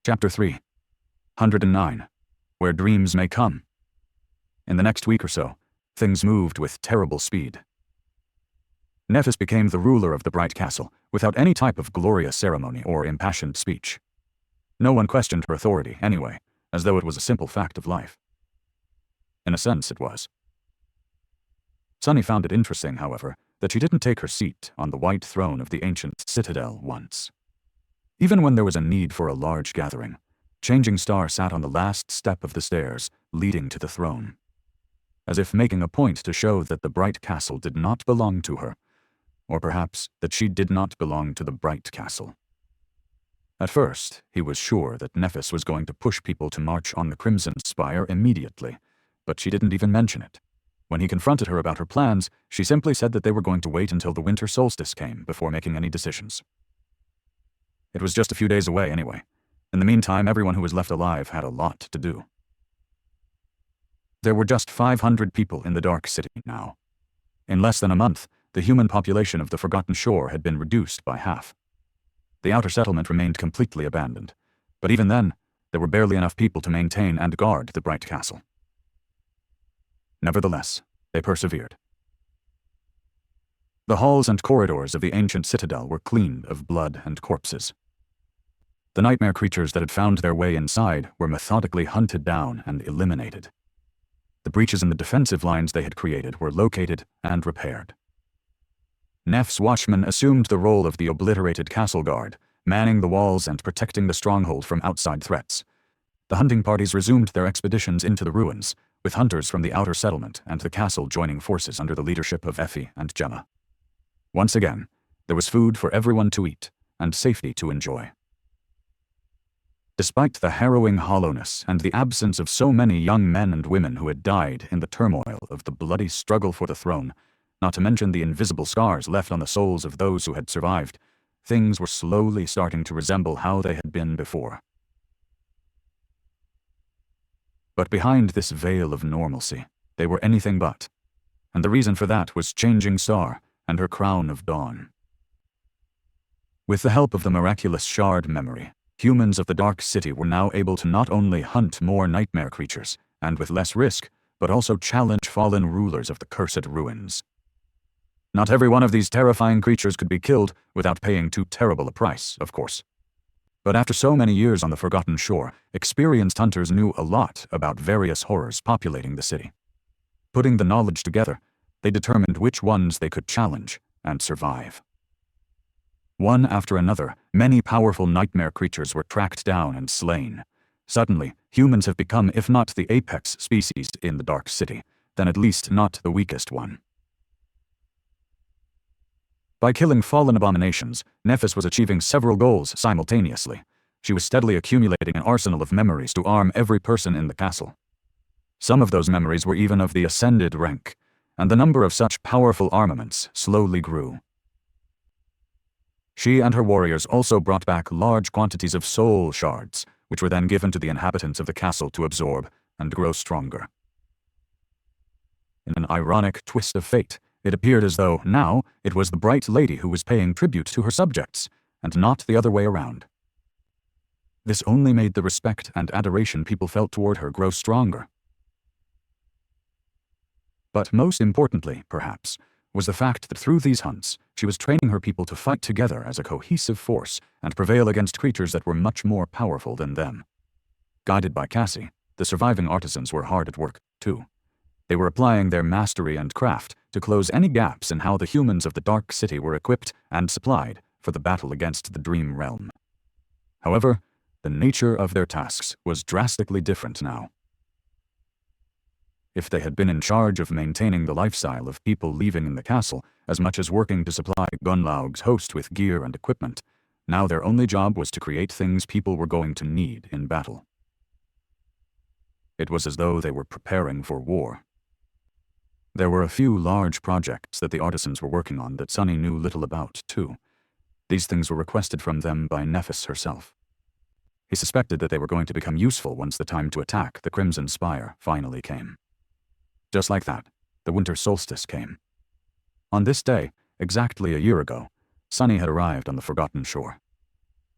Chapter 309. Where Dreams May Come. In the next week or so, things moved with terrible speed. Nephis became the ruler of the Bright Castle, without any type of glorious ceremony or impassioned speech. No one questioned her authority, anyway, as though it was a simple fact of life. In a sense, it was. Sunny found it interesting, however, that she didn't take her seat on the white throne of the ancient citadel once. Even when there was a need for a large gathering, Changing Star sat on the last step of the stairs leading to the throne, as if making a point to show that the Bright Castle did not belong to her, or perhaps that she did not belong to the Bright Castle. At first, he was sure that Nephis was going to push people to march on the Crimson Spire immediately, but she didn't even mention it. When he confronted her about her plans, she simply said that they were going to wait until the winter solstice came before making any decisions. It was just a few days away anyway. In the meantime, everyone who was left alive had a lot to do. There were just 500 people in the Dark City now. In less than a month, the human population of the Forgotten Shore had been reduced by half. The outer settlement remained completely abandoned, but even then, there were barely enough people to maintain and guard the Bright Castle. Nevertheless, they persevered. The halls and corridors of the ancient citadel were cleaned of blood and corpses. The nightmare creatures that had found their way inside were methodically hunted down and eliminated. The breaches in the defensive lines they had created were located and repaired. Neph's watchmen assumed the role of the obliterated castle guard, manning the walls and protecting the stronghold from outside threats. The hunting parties resumed their expeditions into the ruins, with hunters from the outer settlement and the castle joining forces under the leadership of Effie and Gemma. Once again, there was food for everyone to eat, and safety to enjoy. Despite the harrowing hollowness and the absence of so many young men and women who had died in the turmoil of the bloody struggle for the throne, not to mention the invisible scars left on the souls of those who had survived, things were slowly starting to resemble how they had been before. But behind this veil of normalcy, they were anything but, and the reason for that was Changing Star and her crown of dawn. With the help of the miraculous shard memory, humans of the Dark City were now able to not only hunt more nightmare creatures, and with less risk, but also challenge fallen rulers of the cursed ruins. Not every one of these terrifying creatures could be killed without paying too terrible a price, of course. But after so many years on the Forgotten Shore, experienced hunters knew a lot about various horrors populating the city. Putting the knowledge together, they determined which ones they could challenge and survive. One after another, many powerful nightmare creatures were tracked down and slain. Suddenly, humans have become, if not the apex species in the Dark City, then at least not the weakest one. By killing fallen abominations, Nephis was achieving several goals simultaneously. She was steadily accumulating an arsenal of memories to arm every person in the castle. Some of those memories were even of the ascended rank, and the number of such powerful armaments slowly grew. She and her warriors also brought back large quantities of soul shards, which were then given to the inhabitants of the castle to absorb and grow stronger. In an ironic twist of fate, it appeared as though now it was the Bright Lady who was paying tribute to her subjects, and not the other way around. This only made the respect and adoration people felt toward her grow stronger. But most importantly, perhaps, was the fact that through these hunts, she was training her people to fight together as a cohesive force and prevail against creatures that were much more powerful than them. Guided by Cassie, the surviving artisans were hard at work, too. They were applying their mastery and craft to close any gaps in how the humans of the Dark City were equipped and supplied for the battle against the Dream Realm. However, the nature of their tasks was drastically different now. If they had been in charge of maintaining the lifestyle of people leaving in the castle, as much as working to supply Gunlaug's host with gear and equipment, now their only job was to create things people were going to need in battle. It was as though they were preparing for war. There were a few large projects that the artisans were working on that Sunny knew little about, too. These things were requested from them by Nephis herself. He suspected that they were going to become useful once the time to attack the Crimson Spire finally came. Just like that, the winter solstice came. On this day, exactly a year ago, Sunny had arrived on the Forgotten Shore.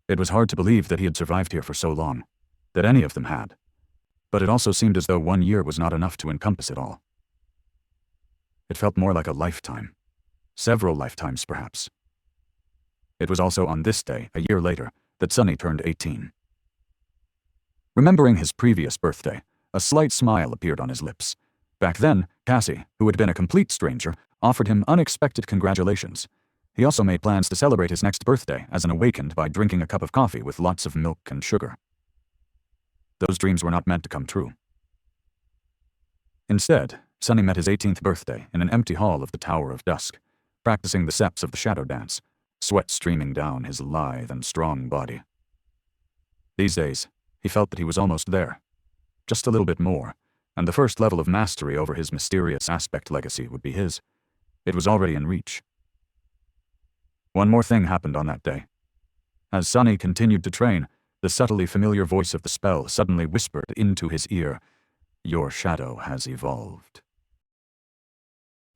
It was hard to believe that he had survived here for so long, that any of them had. But it also seemed as though 1 year was not enough to encompass it all. It felt more like a lifetime. Several lifetimes, perhaps. It was also on this day, a year later, that Sunny turned 18. Remembering his previous birthday, a slight smile appeared on his lips. Back then, Cassie, who had been a complete stranger, offered him unexpected congratulations. He also made plans to celebrate his next birthday as an awakened by drinking a cup of coffee with lots of milk and sugar. Those dreams were not meant to come true. Instead, Sunny met his 18th birthday in an empty hall of the Tower of Dusk, practicing the steps of the shadow dance, sweat streaming down his lithe and strong body. These days, he felt that he was almost there. Just a little bit more, and the first level of mastery over his mysterious aspect legacy would be his. It was already in reach. One more thing happened on that day. As Sunny continued to train, the subtly familiar voice of the spell suddenly whispered into his ear, "Your shadow has evolved."